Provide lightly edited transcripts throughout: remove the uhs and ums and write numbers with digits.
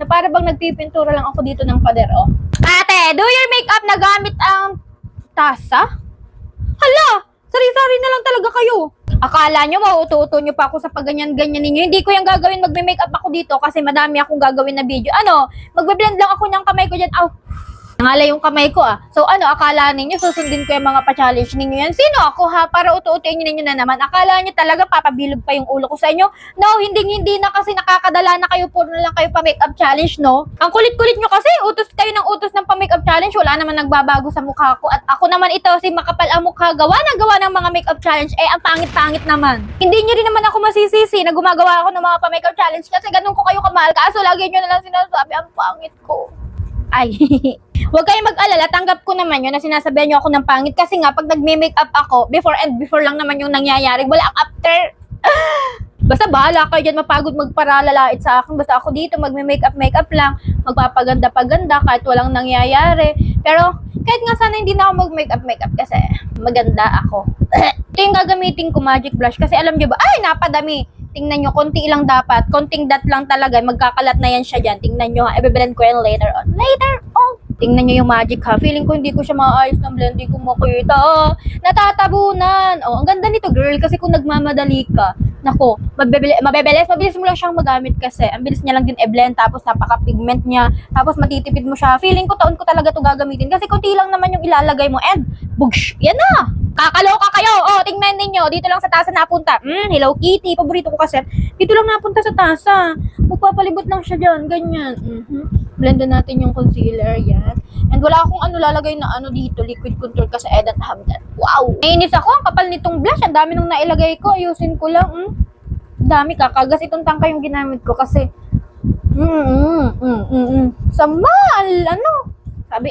Na para bang nagpipintura lang ako dito ng pader, oh. Ate, do your makeup na gamit ang tasa? Hala! Sari-sari na lang talaga kayo. Akala nyo, mauuto-uto nyo pa ako sa pagganyan-ganyan ninyo. Hindi ko yung gagawin, magme-makeup ako dito kasi madami akong gagawin na video. Ano, magbe-blend lang ako ng kamay ko dyan. Aw, nangalay yung kamay ko ah. So ano, akala ninyo, susundin ko yung mga pa-challenge ninyo yan. Sino ako ha? Para uto-utoin ninyo na naman. Akala nyo talaga papabilog pa yung ulo ko sa inyo? No, hindi na kasi nakakadala na kayo. Puro na lang kayo pa-makeup challenge, no? Ang kulit-kulit nyo kasi, utos kayo ng utos ng pa-makeup challenge. Wala naman nagbabago sa mukha ko. At ako naman ito, si makapal ang mukha, gawa ng mga makeup challenge. Eh, ang pangit-pangit naman. Hindi nyo rin naman ako masisisi na gumagawa ako ng mga pa-makeup challenge kasi ganun ko kayo kamahal. Kaso lagi nyo na lang sinasabi, ang pangit ko. Ay, huwag kayong mag-alala, tanggap ko naman yun na sinasabihan nyo ako ng pangit kasi nga pag nagme-makeup ako, before lang naman yung nangyayari, wala ang after. Basta bahala kayo dyan, mapagod magparalalait sa akin. Basta ako dito, magme-makeup lang, magpapaganda-paganda kahit walang nangyayari. Pero kahit nga sana hindi na ako mag-makeup kasi maganda ako. Ito yung gagamitin ko, magic blush, kasi alam nyo ba, ay napadami. Tingnan nyo, konti lang dapat. Konting dot lang talaga. Magkakalat na yan siya dyan. Tingnan nyo ha. I-blend ko yan later on. Later on. Tingnan nyo yung magic ha. Feeling ko hindi ko siya maayos ng blend. Hindi ko makita. Natatabunan. Oh, ang ganda nito girl. Kasi kung nagmamadali ka, nako, mabilis mo lang siyang magamit kasi. Ang bilis niya lang din i-blend. Tapos napaka-pigment niya. Tapos matitipid mo siya. Feeling ko taon ko talaga ito gagamitin. Kasi konti lang naman yung ilalagay mo. And, bugsh. Yan na. Kakaloka kayo. Oh, tingnan ninyo. Dito lang sa tasa napunta. Hello Kitty. Paborito ko kasi. Dito lang napunta sa tasa. Magpapalibot lang siya dyan. Ganyan. Blend natin yung concealer. Yan. And wala akong lalagay na dito. Liquid contour kasi Ed at Hamdan. Wow. Nainis ako. Ang kapal nitong blush. Ang dami nung nailagay ko. Ayusin ko lang. Dami. Kakagas itong tangka yung ginamit ko kasi samal. Sabi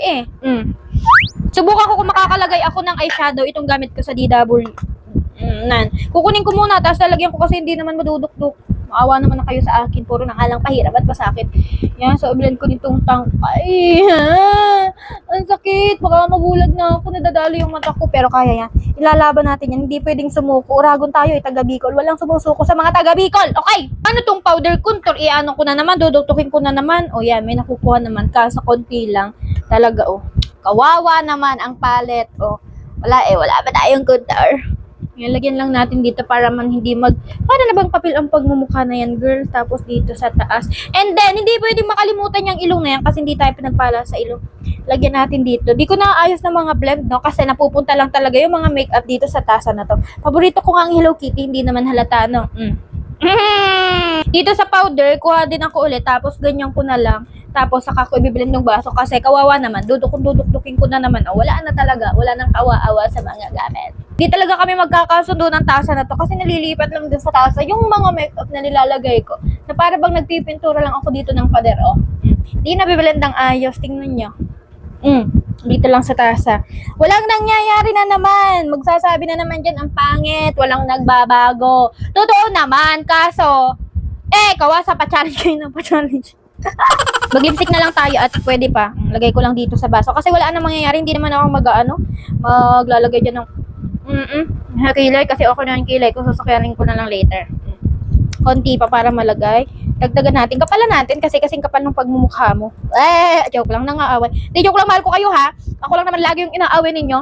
subukan ko kung makakalagay ako ng eyeshadow. Itong gamit ko sa DW. Kukunin ko muna, tapos lalagyan ko kasi hindi naman madudukduk. Maawa naman na kayo sa akin. Puro nangalang pahirap at pasakit. Yan, so blend ko nitong tangkay. Ang sakit. Baka mabulag na ako. Nadadali yung mata ko. Pero kaya yan. Ilalaban natin yan. Hindi pwedeng sumuko. Uragon tayo taga Bicol. Walang sumusuko sa mga taga Bicol. Okay. Ano tong powder contour? Iano ko na naman. Duduktukin ko na naman. O yan, may nakukuha naman. Kaso konti lang. Talaga kawawa naman ang palette. Wala ba tayong contour? Yan, lagyan lang natin dito para man hindi para na bang papel ang pagmumukha na yan, girl. Tapos dito sa taas. And then, hindi pwedeng makalimutan yung ilong na yan kasi hindi tayo pinagpala sa ilong. Lagyan natin dito. Di ko na ayos ng mga blend, no? Kasi napupunta lang talaga yung mga makeup dito sa tasa na to. Paborito ko nga ang Hello Kitty, hindi naman halata, no? Dito sa powder, kuha din ako ulit. Tapos ganyan ko na lang. Tapos saka ko i-blend ng baso kasi kawawa naman. Duduk-dukin ko na naman. Wala na talaga. Wala nang kawa-awa sa mga gamit. Di talaga kami magkakasundo ng tasa na to kasi nalilipat lang din sa tasa yung mga makeup na nilalagay ko. Na para bang nagpipintura lang ako dito ng pader, Di na biblend ng ayos. Tingnan nyo. Dito lang sa tasa. Walang nangyayari na naman. Magsasabi na naman dyan ang pangit. Walang nagbabago. Totoo naman. Kaso, kawasa pa-challenge kayo ng pa-challenge. Mag-lipstick na lang tayo at pwede pa. Lagay ko lang dito sa baso. Kasi wala nang mangyayari. Hindi naman ako maglalagay dyan ng kilay. Kasi okay na yung kilay ko. Susukyanin ko na lang later. Konti pa para malagay. Dagdagan natin. Kapalan natin kasi kasing kapal ng pagmumukha mo. Joke lang, nangaaway. Di joke lang, mahal ko kayo ha. Ako lang naman lagi yung inaaway ninyo.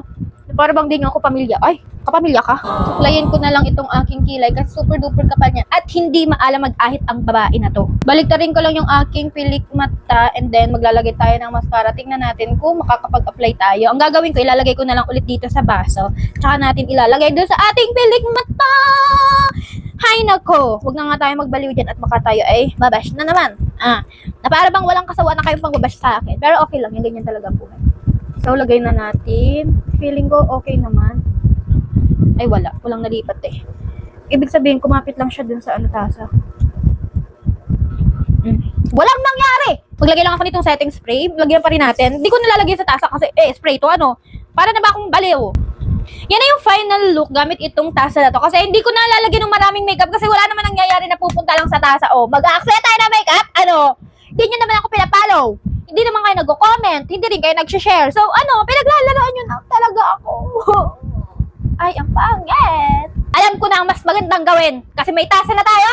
Para bang di nga ako pamilya. Ay, kapamilya ka? Suklayin ko na lang itong aking kilay kasi super duper kapal niya. At hindi maalam mag-ahit ang babae na to. Baliktarin ko lang yung aking pilik mata and then maglalagay tayo ng mascara. Tingnan natin kung makakapag-apply tayo. Ang gagawin ko, ilalagay ko na lang ulit dito sa baso. Tsaka natin ilalagay doon sa ating pilik mata. Hay nako, huwag na nga tayo magbaliw dyan at baka tayo ay mabash na naman. Na para bang walang kasawa na kayong pangbabash sa akin. Pero okay lang, yung ganyan talaga po. So, lagay na natin. Feeling ko okay naman. Ay, walang nalipat Ibig sabihin, kumapit lang siya dun sa tasa. Walang nangyari! Maglagay lang ako nitong setting spray. Lagyan pa rin natin. Hindi ko nalalagay sa tasa kasi, spray to para na ba akong baliw? Yan na yung final look gamit itong tasa na to. Kasi hindi ko nalalagyan ng maraming makeup kasi wala naman nangyayari na pupunta lang sa tasa. Mag-a-accept tayo ng makeup? Hindi nyo naman ako pinapollow. Hindi naman kayo nag-comment. Hindi rin kayo nag-share. So, pinaglalaroan nyo na talaga ako. Ay, ang pangit. Alam ko na ang mas magandang gawin. Kasi may tasa na tayo.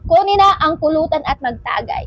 Kunin na ang pulutan at magtagay.